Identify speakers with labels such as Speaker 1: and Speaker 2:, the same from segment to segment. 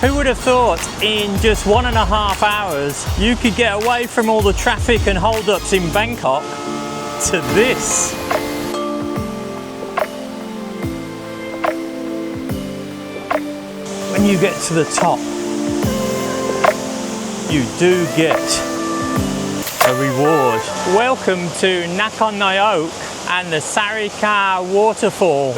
Speaker 1: Who would have thought in just 1.5 hours you could get away from all the traffic and hold-ups in Bangkok to this? When you get to the top, you do get a reward. Welcome to Nakhon Nayok and the Sarika Waterfall.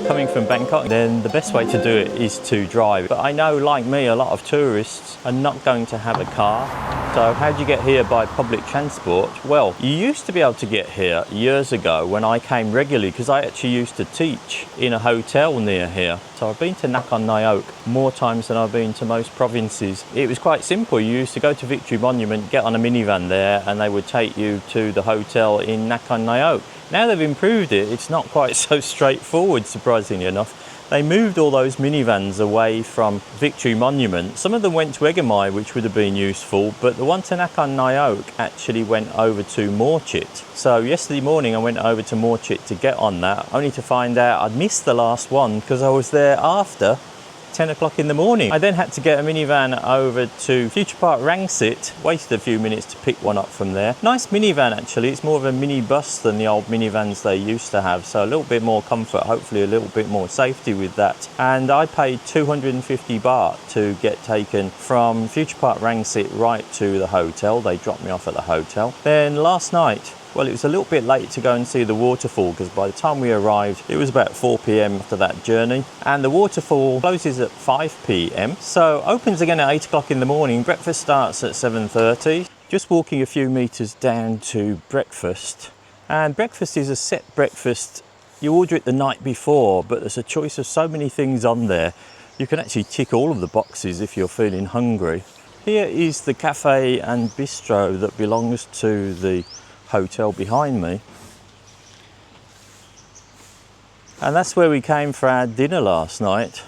Speaker 1: Coming from Bangkok, then the best way to do it is to drive. But I know, like me, a lot of tourists are not going to have a car. So how do you get here by public transport? Well, you used to be able to get here years ago when I came regularly, because I actually used to teach in a hotel near here. So I've been to Nakhon Nayok more times than I've been to most provinces. It was quite simple. You used to go to Victory Monument, get on a minivan there, and they would take you to the hotel in Nakhon Nayok. Now they've improved it, it's not quite so straightforward, surprisingly enough. They moved all those minivans away from Victory Monument. Some of them went to Egamai, which would have been useful, but the one to Nakhon Nayok actually went over to Morchit. So yesterday morning I went over to Morchit to get on that, only to find out I'd missed the last one because I was there after 10 o'clock in the morning. I then had to get a minivan over to Future Park Rangsit, waited a few minutes to pick one up from there. Nice minivan actually, it's more of a mini bus than the old minivans they used to have, so a little bit more comfort, hopefully a little bit more safety with that. And I paid 250 baht to get taken from Future Park Rangsit right to the hotel. They dropped me off at the hotel. Then last night, well, it was a little bit late to go and see the waterfall because by the time we arrived, it was about 4 p.m. after that journey. And the waterfall closes at 5 p.m. So opens again at 8 o'clock in the morning. Breakfast starts at 7:30. Just walking a few meters down to breakfast. And breakfast is a set breakfast. You order it the night before, but there's a choice of so many things on there. You can actually tick all of the boxes if you're feeling hungry. Here is the cafe and bistro that belongs to the hotel behind me, and that's where we came for our dinner last night.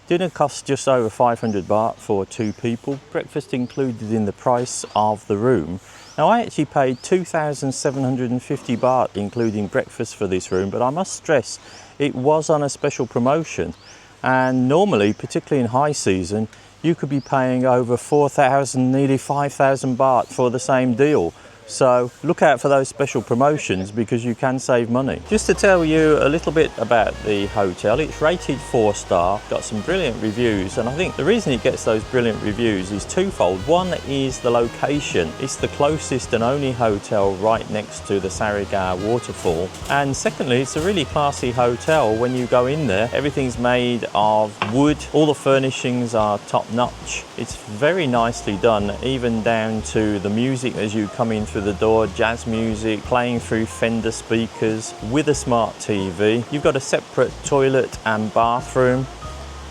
Speaker 1: Dinner cost just over 500 baht for 2 people, breakfast included in the price of the room. Now I actually paid 2,750 baht including breakfast for this room, but I must stress it was on a special promotion, and normally, particularly in high season, you could be paying over 4,000, nearly 5,000 baht for the same deal. So look out for those special promotions because you can save money. Just to tell you a little bit about the hotel, it's rated 4-star, got some brilliant reviews, and I think the reason it gets those brilliant reviews is twofold. One is the location. It's the closest and only hotel right next to the Sarika Waterfall. And secondly, it's a really classy hotel. When you go in there, everything's made of wood. All the furnishings are top notch. It's very nicely done, even down to the music as you come in through the door, jazz music playing through Fender speakers with a smart TV. You've got a separate toilet and bathroom.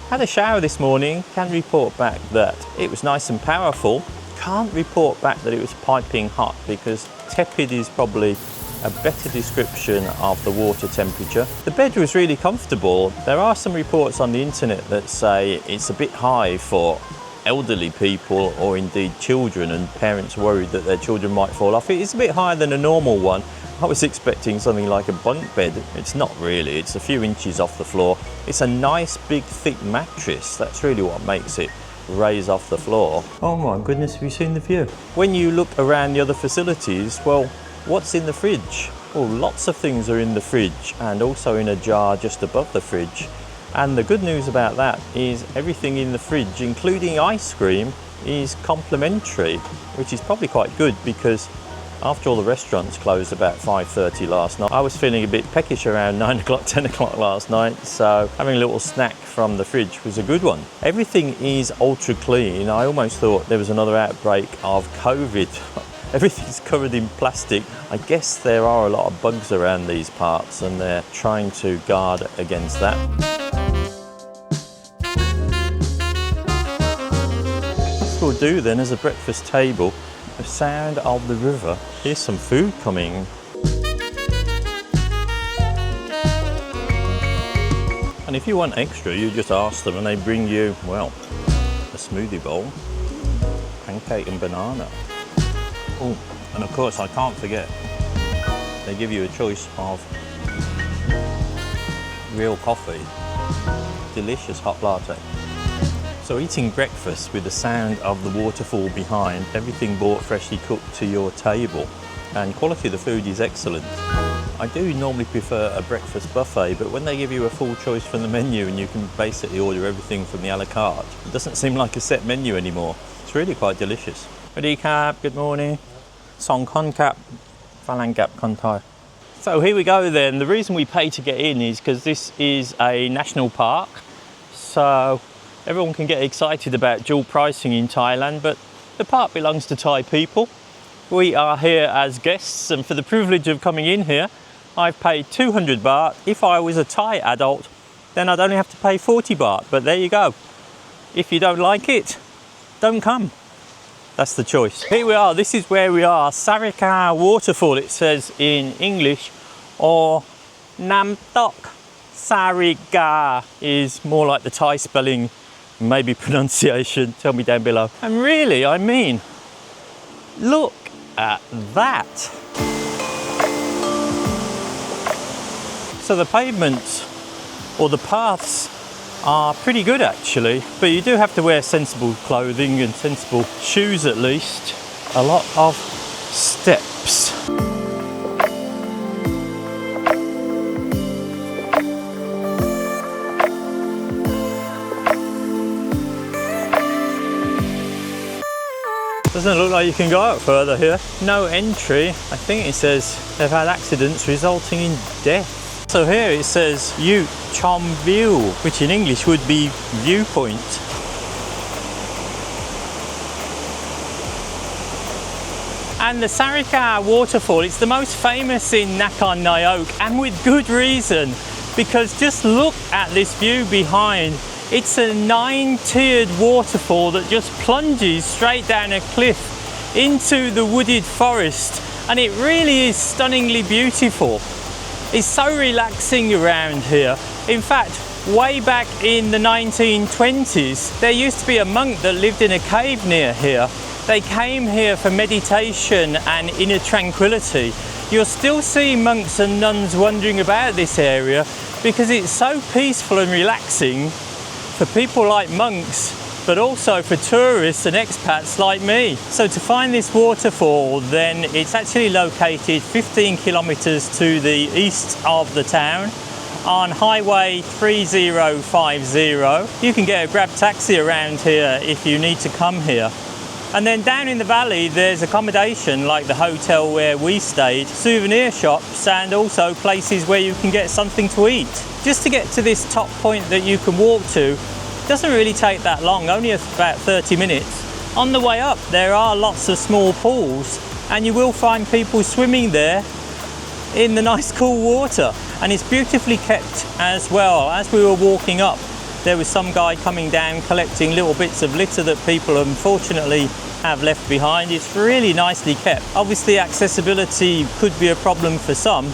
Speaker 1: Had a shower this morning, can report back that it was nice and powerful. Can't report back that it was piping hot because tepid is probably a better description of the water temperature. The bed was really comfortable. There are some reports on the internet that say it's a bit high for elderly people or indeed children, and parents worried that their children might fall off. It is a bit higher than a normal one. I was expecting something like a bunk bed. It's not really, it's a few inches off the floor. It's a nice big thick mattress. That's really what makes it raise off the floor. Oh my goodness, have you seen the view? When you look around the other facilities, well, what's in the fridge? Well, lots of things are in the fridge and also in a jar just above the fridge. And the good news about that is everything in the fridge, including ice cream, is complimentary, which is probably quite good because after all the restaurants closed about 5:30 last night, I was feeling a bit peckish around 9 o'clock, 10 o'clock last night, so having a little snack from the fridge was a good one. Everything is ultra clean. I almost thought there was another outbreak of COVID. Everything's covered in plastic. I guess there are a lot of bugs around these parts and they're trying to guard against that. We'll do then as a breakfast table, the sound of the river. Here's some food coming. And if you want extra, you just ask them and they bring you, well, a smoothie bowl, pancake and banana. Oh, and of course I can't forget, they give you a choice of real coffee. Delicious hot latte. So eating breakfast with the sound of the waterfall behind, everything brought freshly cooked to your table, and quality of the food is excellent. I do normally prefer a breakfast buffet, but when they give you a full choice from the menu and you can basically order everything from the a la carte, it doesn't seem like a set menu anymore. It's really quite delicious. Ready cap, good morning. Song con cap, phalang gap con thai. So here we go then. The reason we pay to get in is because this is a national park. So everyone can get excited about dual pricing in Thailand, but the park belongs to Thai people. We are here as guests, and for the privilege of coming in here, I've paid 200 baht. If I was a Thai adult, then I'd only have to pay 40 baht, but there you go. If you don't like it, don't come. That's the choice. Here we are, this is where we are, Sarika Waterfall, it says in English, or Namtok Sarika is more like the Thai spelling, maybe pronunciation, tell me down below. And really, I mean, look at that. So the pavements or the paths are pretty good actually, but you do have to wear sensible clothing and sensible shoes at least. A lot of steps. Doesn't look like you can go out further here. No entry. I think it says they've had accidents resulting in death. So here it says Yu Chom View, which in English would be viewpoint. And the Sarika Waterfall, it's the most famous in Nakhon Nayok, and with good reason, because just look at this view behind. It's a 9-tiered waterfall that just plunges straight down a cliff into the wooded forest, and it really is stunningly beautiful. It's so relaxing around here. In fact, way back in the 1920s, there used to be a monk that lived in a cave near here. They came here for meditation and inner tranquility. You'll still see monks and nuns wandering about this area because it's so peaceful and relaxing for people like monks, but also for tourists and expats like me. So to find this waterfall, then it's actually located 15 kilometers to the east of the town on Highway 3050. You can get a grab taxi around here if you need to come here. And then down in the valley, there's accommodation like the hotel where we stayed, souvenir shops, and also places where you can get something to eat. Just to get to this top point that you can walk to, doesn't really take that long, only about 30 minutes. On the way up, there are lots of small pools, and you will find people swimming there in the nice cool water. And it's beautifully kept as well. As we were walking up, there was some guy coming down collecting little bits of litter that people unfortunately have left behind. It's really nicely kept. Obviously accessibility could be a problem for some,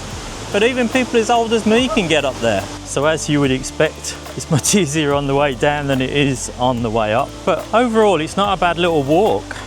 Speaker 1: but even people as old as me can get up there. So as you would expect, it's much easier on the way down than it is on the way up. But overall, it's not a bad little walk.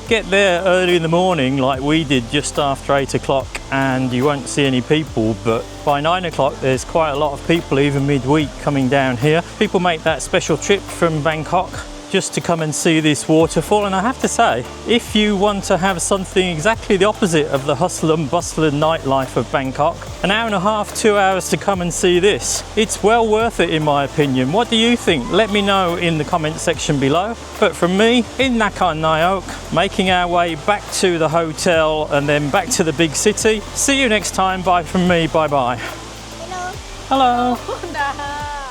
Speaker 1: Get there early in the morning like we did just after 8 o'clock and you won't see any people, but by 9 o'clock there's quite a lot of people even midweek coming down here. People make that special trip from Bangkok just to come and see this waterfall, and I have to say, if you want to have something exactly the opposite of the hustle and bustle and nightlife of Bangkok, an hour and a half, 2 hours to come and see this, it's well worth it in my opinion. What do you think? Let me know in the comment section below. But from me in Nakhon Nayok, making our way back to the hotel and then back to the big city. See you next time. Bye from me. Bye bye.
Speaker 2: Hello.
Speaker 1: Hello.